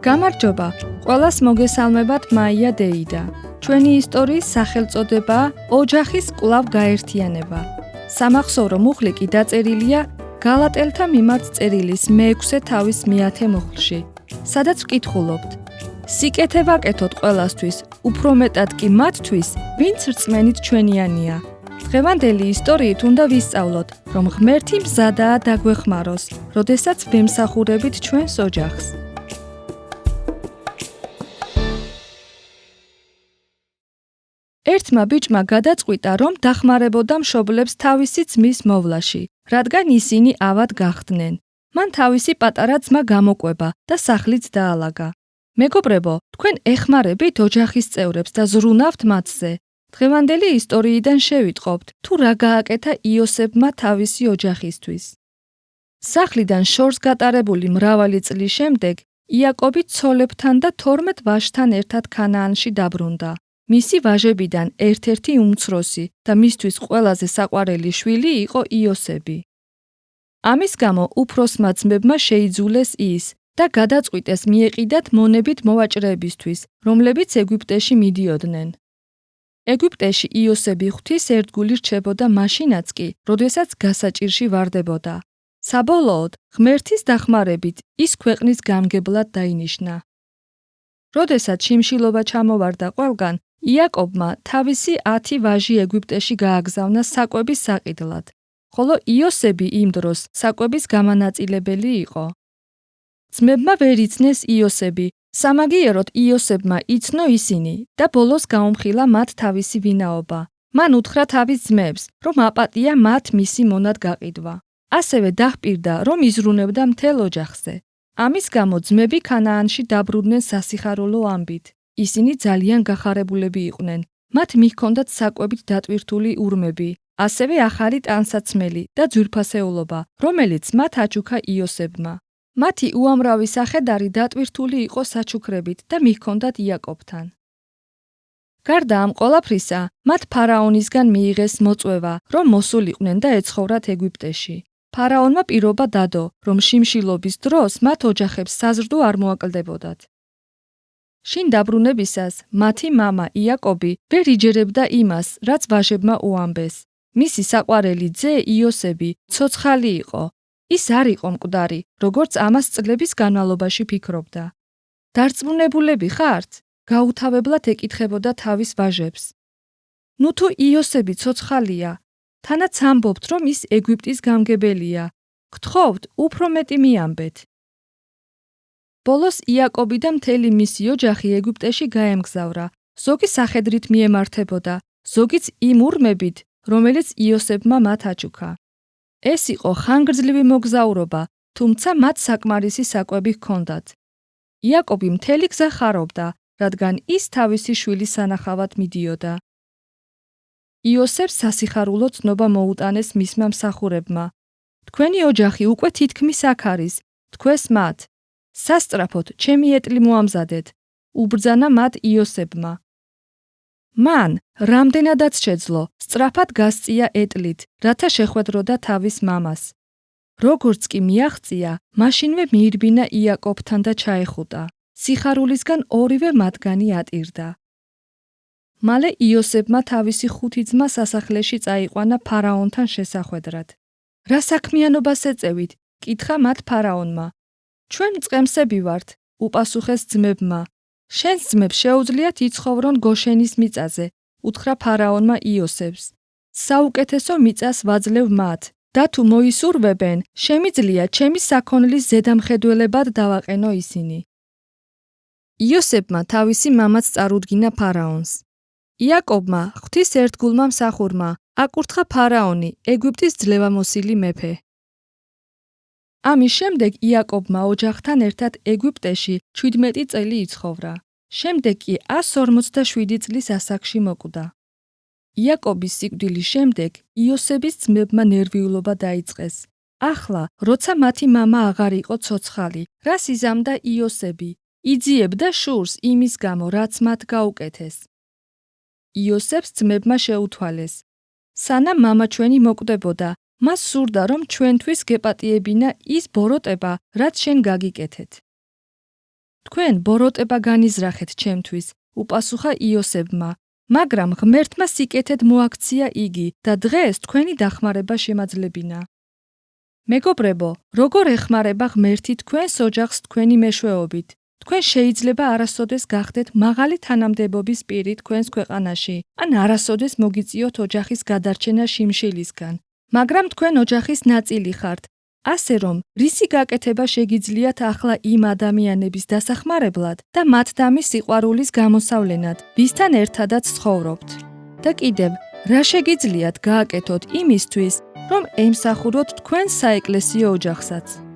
გამარჯობა, ყველას მოგესალმებათ მაია დეიდა. ჩვენი ისტორიის სახელწოდებაა ოჯახის კვლავ გაერთიანება. სამახსოვრო მუხლი კი დაწერილია გალატელთა მიმართ წერილის მე-6 თავის მე-10 მუხლში, სადაც ვკითხულობთ. სიკეთე ვაკეთოთ ყველასთვის, უფრო მეტად კი მათთვის, ვინც რწმენით ჩვენიანია. დღევანდელი ისტორიით უნდა ვისწავლოთ, რომ ღმერთი მზადაა დაგვეხმაროს, როდესაც ვემსახურებით ჩვენს ოჯახს. ერთმა ბიჭმა გადაწყვიტა, რომ დახმარებოდა მშობლებს თავისი ძმის მოვლაში, რადგან ისინი ავად გახდნენ. მან თავისი პატარა ძმა გამოკვება და სახლიც დაალაგა. მეგობრებო, თქვენ ეხმარებით ოჯახის წევრებს და ზრუნავთ მათზე. დღევანდელი ისტორიიდან შევიტყობთ, თუ რა გააკეთა იოსებმა თავისი ოჯახისთვის. სახლიდან შორს გატარებული მრავალი წლის შემდეგ, იაკობი ცოლებთან და 12 ვაჟთან ერთად ქანაანში დაბრუნდა. მისი ვაჟებიდან ერთ-ერთი უმცროსი და მისთვის ყველაზე საყვარელი შვილი იყო იოსები. ამის გამო უფროსმა ძმებმა შეიძულეს ის და გადაწყვიტეს მიეყიდათ მონებით მოვაჭრეებისთვის, რომლებიც ეგვიპტეში მიდიოდნენ. ეგვიპტეში იოსები ღვთის ერთგული რჩებოდა მაშინაც კი, როდესაც გასაჭირში ვარდებოდა. საბოლოოდ, ღმერთის დახმარებით ის ქვეყნის გამგებლად დაინიშნა. როდესაც შიმშილობა ჩამოვარდა ყველგან, იაკობმა თავისი 10 ვაჟი ეგვიპტეში გააგზავნა საკვების საყიდლად, ხოლო იოსები იმ დროს საკვების გამანაწილებელი იყო. ძმებმა ვერ იცნეს იოსები, სამაგიეროდ იოსებმა იცნო ისინი და ბოლოს გაუმხილა მათ თავისი ვინაობა. მან უთხრა თავის ძმებს, რომ აპატია მათ მისი მონად გაყიდვა. ასევე დახპირდა, რომ იზრუნებდა მთელ ოჯახზე. ამის გამო ძმები ქანაანში დაბრუნდნენ სასიხარულო ამბით. ისინი ძალიან გახარებულები იყვნენ. მათ მიჰქონდათ საკვებით დატვირთული ურმები, ასევე ახალი ტანსაცმელი და ძვირფასეულობა, რომელიც მათ აჩუქა იოსებმა. მათი უამრავი სახედარი დატვირთული იყო საჩუქრებით და მიჰქონდათ იაკობთან. გარდა ამ ყველაფრისა, მათ ფარაონისგან მიიღეს მოწვევა, რომ მოსულიყვნენ და ეცხოვრათ ეგვიპტეში. ფარაონმა პირობა დადო, რომ შიმშილობის დროს მათ ოჯახებს საზრდო არ მოაკლდებოდათ. შინ დაბრუნებისას მათი მამა იაკობი ვერ იჯერებდა იმას, რაც ვაჟებმა უამბეს. მისი საყვარელი ძე იოსები ცოცხალი იყო. ის არ იყო მკვდარი, როგორც ამას წლების განმავლობაში ფიქრობდა. დარწმუნებულები ხართ? გაუთავებლად ეკითხებოდა თავის ვაჟებს. ნუ თუ იოსები ცოცხალია, თანაც ამბობთ, რომ ის ეგვიპტის გამგებელია. გთხოვთ, უფრო მეტი მიამბეთ. ბოლოს იაკობი და მთელი მისი ოჯახი ეგვიპტეში გაემგზავრა. ზოგი სახედრით მიემართებოდა, ზოგიც იმ ურმებით, რომელიც იოსებმა მათ აჩუქა. ეს იყო ხანგრძლივი მოგზაურობა, თუმცა მათ საკმარისი საკვები ჰქონდათ. იაკობი მთელი გზა ხარობდა, რადგან ის თავისი შვილის სანახავად მიდიოდა. იოსებს სასიხარულო ცნობა მოუტანეს მისმა მსახურებმა. თქვენი ოჯახი უკვე თითქმის აქ არის, თქვეს მათ. სასწრაფოდ ჩემი ეტლი მოამზადეთ, უბრძანა მათ იოსებმა. მან რამდენადაც შეძლო, სწრაფად გასწია ეტლით, რათა შეხვედროდა თავის მამას. როგორც კი მიაღწია, მაშინვე მიირბინა იაკობთან და ჩაეხუტა. სიხარულისგან ორივე მათგანი ატირდა. მალე იოსებმა თავისი 5 ძმა სასახლეში წაიყვანა ფარაონთან შესახვედრად. რა საქმიანობას ეწევით? კითხა მათ ფარაონმა. ჩვენ მწყემსები ვართ, უპასუხეს ძმებმა. შენს ძმებს შეუძლიათ იცხოვრონ გოშენის მიწაზე, უთხრა ფარაონმა იოსებს. საუკეთესო მიწას ვაძლევ მათ და თუ მოისურვებენ, შემიძლია ჩემი საქონლის ზედამხედველებად დავაყენო ისინი. იოსებმა თავისი მამაც წარუდგინა ფარაონს. იაკობმა, ღვთის ერთგულმა მსახურმა, აკურთხა ფარაონი, ეგვიპტის ძლევამოსილი მეფე. ამის შემდეგ იაკობმა ოჯახთან ერთად ეგვიპტეში 17 წელი იცხოვრა. შემდეგ კი 147 წლის ასაკში მოკვდა. იაკობის სიკვდილის შემდეგ იოსების ძმებმა ნერვიულობა დაიწყეს. ახლა, როცა მათი მამა აღარ იყო ცოცხალი, რას იზამდა იოსები, იძიებდა შურს იმის გამო, რაც მათ გაუკეთეს. იოსებს ძმებმა შეუთვალეს. სანამ მამა ჩვენი მოკვდებოდა, მას სურდა, რომ ჩვენთვის გეპატიებინა ის ბოროტება, რაც შენ გაგიკეთეთ. თქვენ ბოროტება განიზრახეთ ჩემთვის, უპასუხა იოსებმა, მაგრამ ღმერთმა სიკეთედ მოაქცია იგი და დღეს თქვენი დახმარება შემაძლებინა. მეგობრებო, როგორ ეხმარება ღმერთი თქვენს ოჯახს თქვენი მეშვეობით? თქვენ შეიძლება არასოდეს გახდეთ მაღალი თანამდებობის პირი თქვენს ქვეყანაში, ან არასოდეს მოგიწიოთ ოჯახის გადარჩენა შიმშილისგან, მაგრამ თქვენ ოჯახის ნაწილი ხართ, ასე რომ რისი გაკეთება შეგიძლიათ ახლა იმ ადამიანების დასახმარებლად და მათ დამის სიყვარულის გამოსავლენად, ვისთან ერთადაც ცხოვრობთ. და კიდევ, რა შეგიძლიათ გააკეთოთ იმისთვის, რომ ემსახუროთ თქვენს საეკლესიო ოჯახსაც?